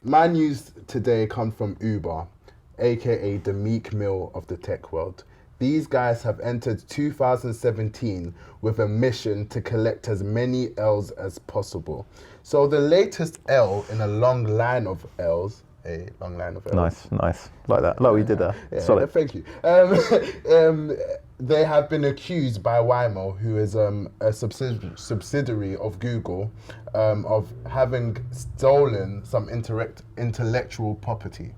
My news today comes from Uber, aka the Meek Mill of the tech world. These guys have entered 2017 with a mission to collect as many L's as possible. So the latest L in a long line of L's, a long line of L's. Nice. Like that. Like we did there. Yeah, Solid. thank you. They have been accused by Waymo, who is a subsidiary of Google, of having stolen some intellectual property.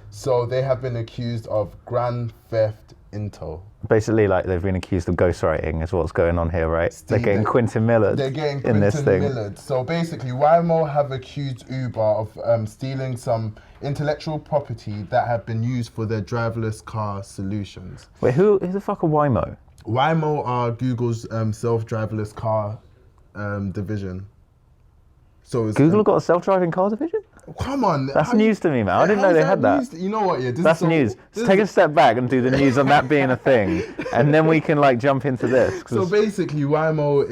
So they have been accused of grand theft intel. Basically, like they've been accused of ghostwriting is what's going on here, right? They're getting Quentin Millard in this thing. Millard. So basically, Waymo have accused Uber of stealing some intellectual property that have been used for their driverless car solutions. Wait, who the fuck are Waymo? Waymo are Google's self-driverless car division. So it's, Google got a self-driving car division? Come on. That's news to me, man. I didn't know they had that. News? You know what, yeah. That's news. Let's take a step back and do the news on that being a thing. And then we can like jump into this. So basically, Waymo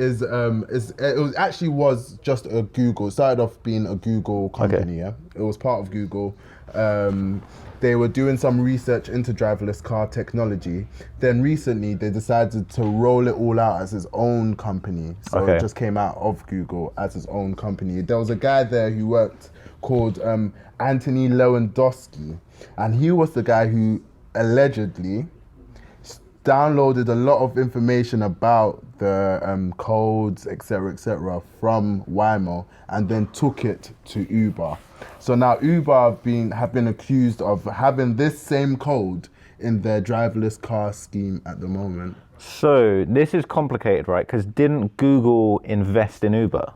was just a Google. It started off being a Google company, yeah? It was part of Google. They were doing some research into driverless car technology. Then recently, they decided to roll it all out as its own company. So it just came out of Google as its own company. There was a guy there who worked called Anthony Lewandowski, and he was the guy who allegedly downloaded a lot of information about the codes, etc., from Waymo, and then took it to Uber. So now Uber have been accused of having this same code in their driverless car scheme at the moment. So this is complicated, right? Because didn't Google invest in Uber?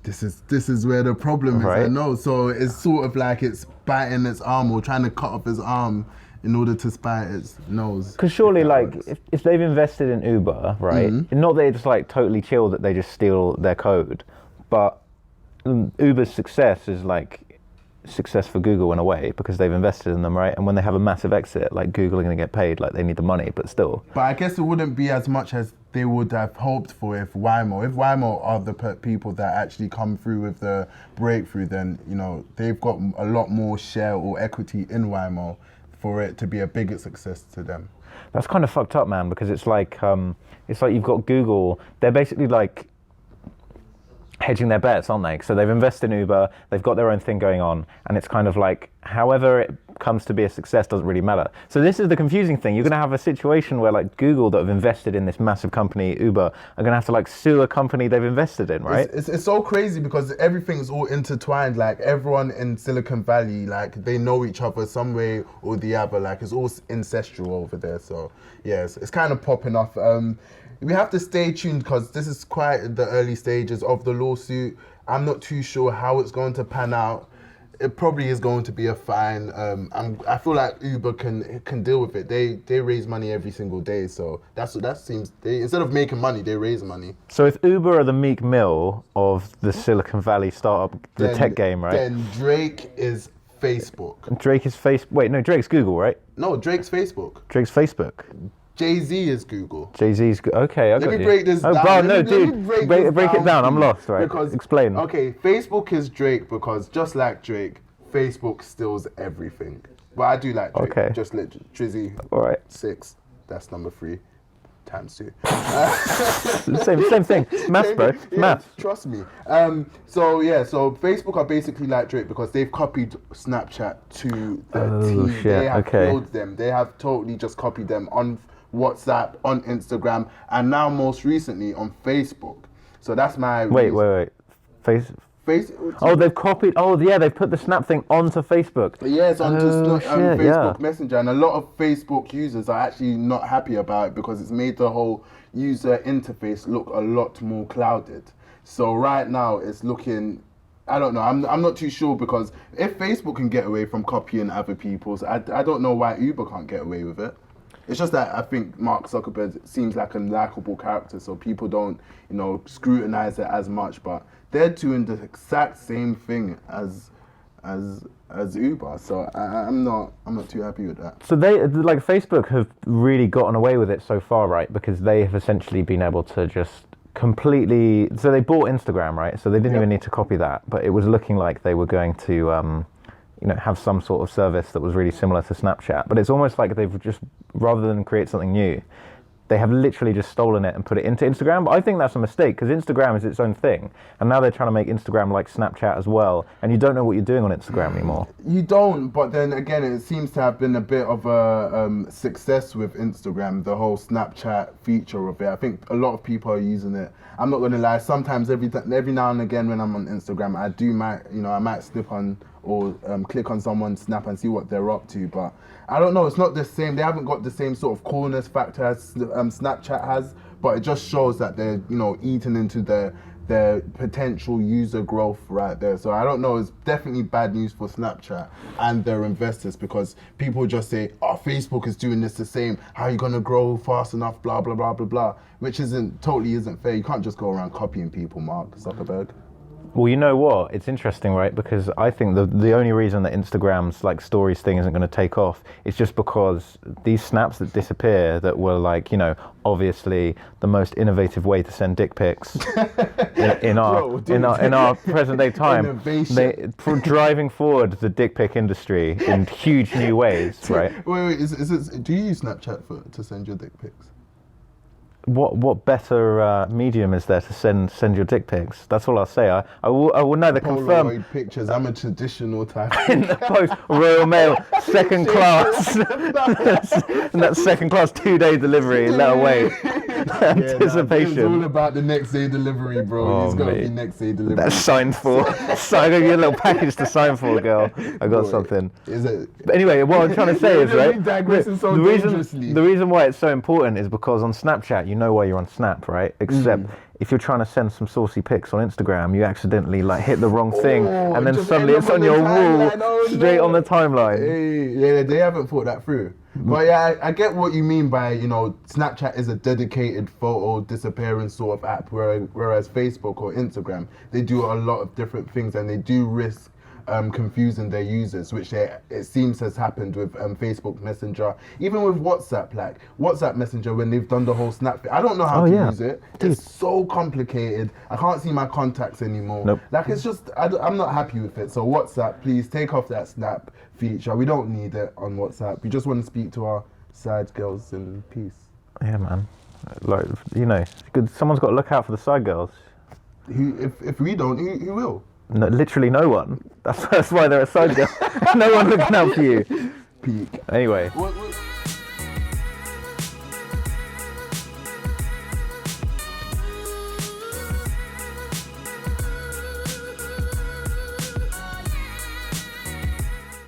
This is where the problem is. Right. I know. So it's sort of like it's biting its arm or trying to cut off its arm in order to spite its nose. Because surely, like, if they've invested in Uber, right? Not that they just like totally chill that they just steal their code, but Uber's success is like success for Google in a way because they've invested in them, right? And when they have a massive exit, like Google are going to get paid, like they need the money, but still. But I guess it wouldn't be as much as they would have hoped for if Waymo are the people that actually come through with the breakthrough, then, you know, they've got a lot more share or equity in Waymo for it to be a bigger success to them. That's kind of fucked up, man, because it's like you've got Google, they're basically like hedging their bets, aren't they? So they've invested in Uber, they've got their own thing going on, and it's kind of like, however it comes to be a success doesn't really matter. So this is the confusing thing. You're going to have a situation where like Google that have invested in this massive company, Uber, are going to have to like sue a company they've invested in, right? It's so crazy because everything's all intertwined. Like everyone in Silicon Valley, like they know each other some way or the other. Like it's all ancestral over there. So yes, it's kind of popping off. We have to stay tuned because this is quite the early stages of the lawsuit. I'm not too sure how it's going to pan out. It probably is going to be a fine. I feel like Uber can deal with it. They raise money every single day, so that seems. Instead of making money, they raise money. So if Uber are the Meek Mill of the Silicon Valley startup, the tech game, right? Then Drake is Facebook. Drake is Wait, no, Drake's Google, right? No, Drake's Facebook. Drake's Facebook. Jay-Z is Google. Jay-Z's okay. Let me break this down. Oh, no, dude, break it down. I'm lost, right? Because, explain. Okay, Facebook is Drake because just like Drake, Facebook steals everything. But I do like Drake. Okay. Just let Drizzy. All right. 6. That's number 3. Times 2. Same thing. Maths, bro. Yeah, Maths. Trust me. So Facebook are basically like Drake because they've copied Snapchat to the T. Shit. They have Okay. killed them. They have totally just copied them on WhatsApp, on Instagram, and now most recently on Facebook. So that's my Wait. Oh, they've copied. Oh, yeah, they've put the Snap thing onto Facebook. Yes, onto Facebook yeah. Messenger, and a lot of Facebook users are actually not happy about it because it's made the whole user interface look a lot more clouded. So right now it's looking, I don't know, I'm not too sure because if Facebook can get away from copying other people's, I don't know why Uber can't get away with it. It's just that I think Mark Zuckerberg seems like a likable character, so people don't, scrutinize it as much. But they're doing the exact same thing as Uber, so I'm not too happy with that. So they, like Facebook, have really gotten away with it so far, right? Because they have essentially been able to just completely. So they bought Instagram, right? So they didn't even need to copy that, but it was looking like they were going to have some sort of service that was really similar to Snapchat. But it's almost like they've just, rather than create something new, they have literally just stolen it and put it into Instagram. But I think that's a mistake, because Instagram is its own thing. And now they're trying to make Instagram like Snapchat as well. And you don't know what you're doing on Instagram anymore. You don't, but then again, it seems to have been a bit of a success with Instagram, the whole Snapchat feature of it. I think a lot of people are using it. I'm not going to lie, sometimes every now and again when I'm on Instagram, I might slip on or click on someone's snap and see what they're up to, but I don't know, it's not the same. They haven't got the same sort of coolness factor as Snapchat has, but it just shows that they're, eating into their potential user growth right there. So I don't know, it's definitely bad news for Snapchat and their investors, because people just say, oh, Facebook is doing this the same, how are you going to grow fast enough, blah, blah, blah, blah, blah, which totally isn't fair. You can't just go around copying people, Mark Zuckerberg. Well, you know what? It's interesting, right? Because I think the only reason that Instagram's like stories thing isn't going to take off is just because these snaps that disappear that were like, obviously the most innovative way to send dick pics in our present day time. For driving forward the dick pic industry in huge new ways, right? Wait, do you use Snapchat to send your dick pics? What better medium is there to send your dick pics? That's all I'll say. I will neither confirm. Polaroid pictures. I'm a traditional type. In the post, Royal Mail, second class, and that second class 2-day delivery. Let away. Anticipation. It's all about the next day delivery, bro. It's got to be next day delivery. That's signed for. I got you a little package to sign for, girl. I got something. Is it? But anyway, what I'm trying to say is, right, the reason why it's so important is because on Snapchat, you know why you're on Snap, right? Except if you're trying to send some saucy pics on Instagram, you accidentally hit the wrong thing, and then suddenly it's on your wall, straight on the timeline. Yeah, they haven't thought that through. But yeah, I get what you mean by, Snapchat is a dedicated photo disappearance sort of app, whereas Facebook or Instagram, they do a lot of different things, and they do risk confusing their users, which it seems has happened with Facebook Messenger, even with WhatsApp, like WhatsApp Messenger, when they've done the whole snap thing. I don't know how to use it. Dude. It's so complicated. I can't see my contacts anymore. Nope. Like, it's just, I'm not happy with it. So WhatsApp, please take off that snap feature. We don't need it on WhatsApp. We just want to speak to our side girls in peace. Yeah, man. Like, someone's got to look out for the side girls. If we don't, who will? No, literally no one. That's why they're a side girl. No one looking out for you. Peak. Anyway. What